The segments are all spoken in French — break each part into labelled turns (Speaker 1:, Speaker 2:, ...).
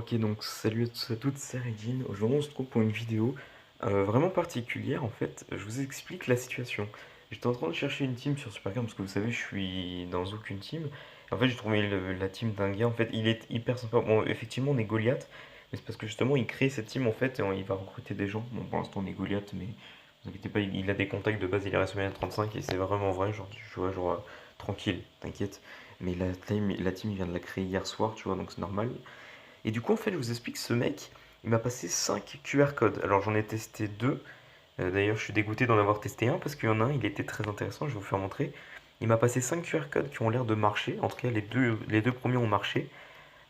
Speaker 1: Ok, donc salut à tous et à toutes, c'est Regine. Aujourd'hui, on se trouve pour une vidéo vraiment particulière. En fait, je vous explique la situation. J'étais en train de chercher une team sur Supercard parce que vous savez, je suis dans aucune team. En fait, j'ai trouvé la team d'un gars. En fait, il est hyper sympa. Bon, effectivement, on est Goliath, mais c'est parce que justement, il crée cette team en fait et il va recruter des gens. Bon, pour l'instant, on est Goliath, mais vous inquiétez pas, il a des contacts de base. Il est WrestleMania 35 et c'est vraiment vrai. Genre, tu vois, genre, tranquille, t'inquiète. Mais la team, il vient de la créer hier soir, tu vois, donc c'est normal. Et du coup, en fait, je vous explique, ce mec, il m'a passé 5 QR codes. Alors, j'en ai testé 2. D'ailleurs, je suis dégoûté d'en avoir testé un parce qu'il y en a un, il était très intéressant, je vais vous faire montrer. Il m'a passé 5 QR codes qui ont l'air de marcher. En tout cas, les deux premiers ont marché.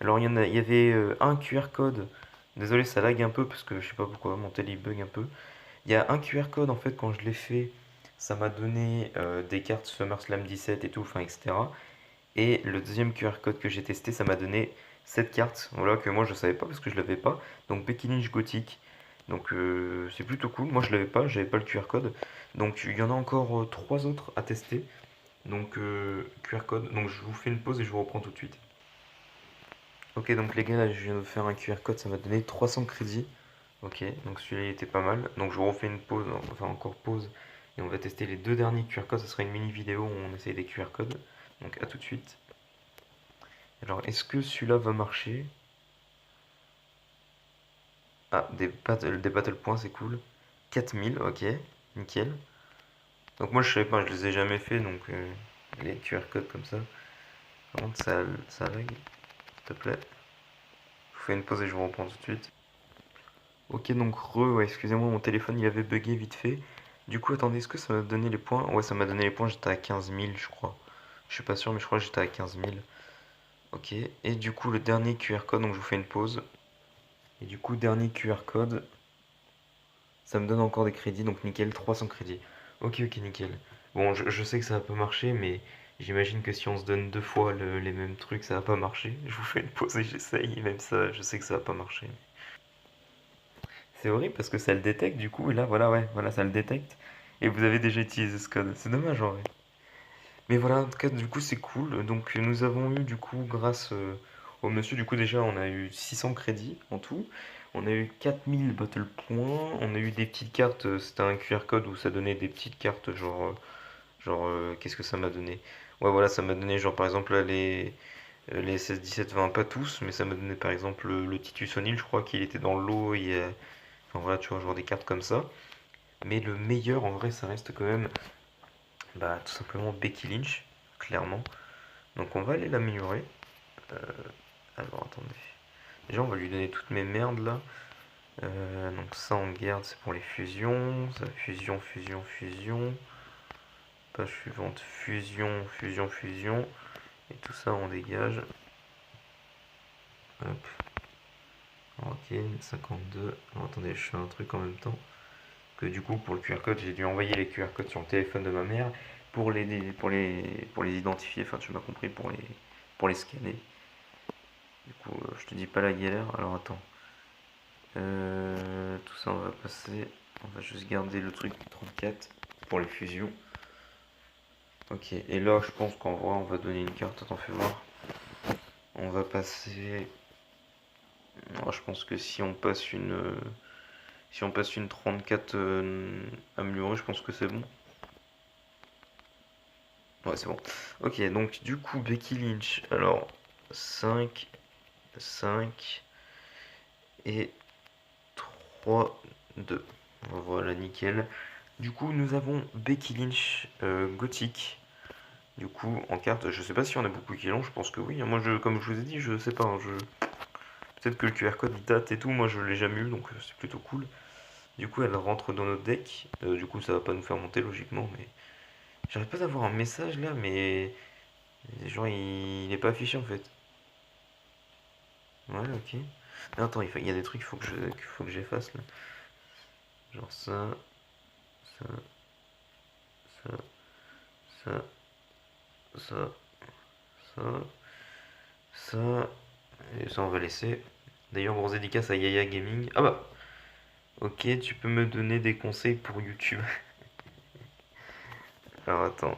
Speaker 1: Alors, il y avait un QR code. Désolé, ça lag un peu parce que je sais pas pourquoi, mon télé il bug un peu. Il y a un QR code, en fait, quand je l'ai fait, ça m'a donné des cartes SummerSlam 17 et tout, enfin, etc. Et le deuxième QR code que j'ai testé, ça m'a donné cette carte, voilà, que moi je savais pas parce que je l'avais pas. Donc Becky Lynch Gothic. Donc c'est plutôt cool. Moi je l'avais pas, j'avais pas le QR code. Donc il y en a encore trois autres à tester. Donc QR code. Donc je vous fais une pause et je vous reprends tout de suite. Ok, donc les gars, là, je viens de faire un QR code, ça m'a donné 300 crédits. Ok, donc celui-là il était pas mal. Donc je vous refais une pause, enfin encore pause. Et on va tester les deux derniers QR codes. Ça sera une mini vidéo où on essaye des QR codes. Donc à tout de suite. Alors, est-ce que celui-là va marcher? Ah, des battle points, c'est cool. 4000, ok, nickel. Donc moi, je savais pas, je les ai jamais fait, donc les QR codes comme ça. Par contre, ça lag, s'il te plaît. Je vous fais une pause et je vous reprends tout de suite. Ok, donc ouais, excusez-moi, mon téléphone, il avait bugué vite fait. Du coup, attendez, est-ce que ça m'a donné les points? Ouais, ça m'a donné les points, j'étais à 15 000, je crois. Je suis pas sûr, mais je crois que j'étais à 15 000. Ok, et du coup, le dernier QR code, donc je vous fais une pause. Et du coup, dernier QR code, ça me donne encore des crédits, donc nickel, 300 crédits. Ok, ok, nickel. Bon, je sais que ça va pas marcher, mais j'imagine que si on se donne deux fois les mêmes trucs, ça va pas marcher. Je vous fais une pause et j'essaye, même ça, je sais que ça va pas marcher. C'est horrible parce que ça le détecte du coup, et là, voilà, ouais, voilà, ça le détecte. Et vous avez déjà utilisé ce code. C'est dommage en vrai. Mais voilà, en tout cas, du coup, c'est cool. Donc, nous avons eu, du coup, grâce au monsieur, du coup, déjà, on a eu 600 crédits en tout. On a eu 4000 points. On a eu des petites cartes. C'était un QR code où ça donnait des petites cartes, qu'est-ce que ça m'a donné? Ouais, voilà, ça m'a donné, genre, par exemple, là, les 16, 17, 20, pas tous, mais ça m'a donné, par exemple, le Titus O'Neil, je crois qu'il était dans l'eau. Enfin, voilà, tu vois, genre des cartes comme ça. Mais le meilleur, en vrai, ça reste quand même, bah, tout simplement Becky Lynch, clairement. Donc on va aller l'améliorer. Euh, alors attendez. Déjà on va lui donner toutes mes merdes là. Donc ça on garde, c'est pour les fusions. Ça, fusion, fusion, fusion. Page suivante, fusion, fusion, fusion. Et tout ça on dégage. Hop. Ok, 52. Alors attendez, je fais un truc en même temps. Que du coup pour le QR code, j'ai dû envoyer les QR codes sur le téléphone de ma mère pour les identifier. Enfin tu m'as compris, pour les scanner. Du coup, je te dis pas la galère. Alors attends. Tout ça, on va passer. On va juste garder le truc 34 pour les fusions. Ok, et là, je pense qu'en vrai, on va donner une carte. Attends, fais voir. On va passer. Oh, je pense que si on passe une 34 améliorée, je pense que c'est bon. Ouais, c'est bon. Ok, donc du coup, Becky Lynch. Alors, 5, 5 et 3, 2. Voilà, nickel. Du coup, nous avons Becky Lynch Gothic. Du coup, en carte, je sais pas si on a beaucoup qui l'ont, je pense que oui. Moi, comme je vous ai dit, je sais pas. Peut-être que le QR code il date et tout, moi je l'ai jamais eu, donc c'est plutôt cool. Du coup, elle rentre dans notre deck. Du coup, ça va pas nous faire monter logiquement, mais. J'arrive pas d'avoir un message là, mais. Genre, il est pas affiché en fait. Ouais, ok. Non, attends, il y a des trucs qu'il faut que j'efface là. Genre ça, ça, ça, ça, ça, ça, ça, et ça on va laisser. D'ailleurs, grosse dédicace à Yaya Gaming. Ah bah, ok, tu peux me donner des conseils pour YouTube. Alors attends,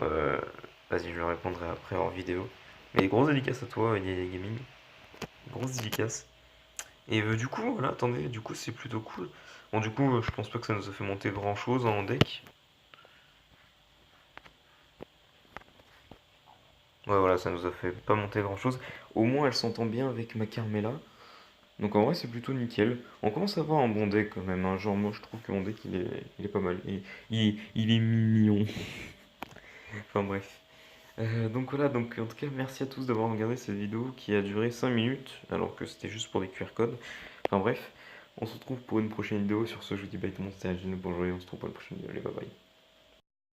Speaker 1: vas-y, je lui répondrai après en vidéo. Mais grosse dédicace à toi, Yaya Gaming. Grosse dédicace. Et du coup, voilà, attendez, du coup, c'est plutôt cool. Bon, du coup, je pense pas que ça nous a fait monter grand chose en deck. Ouais, voilà, ça nous a fait pas monter grand chose. Au moins, elle s'entend bien avec ma Carmela. Donc en vrai, c'est plutôt nickel. On commence à avoir un bon deck quand même, hein. Genre, moi, je trouve que mon deck, il est pas mal. Il est mignon. Enfin, bref. Donc voilà, donc en tout cas, merci à tous d'avoir regardé cette vidéo qui a duré 5 minutes, alors que c'était juste pour des QR codes. Enfin bref, on se retrouve pour une prochaine vidéo. Sur ce, je vous dis bye tout le monde, c'était Algine, bonjour et on se retrouve pour une prochaine vidéo. Allez, bye bye.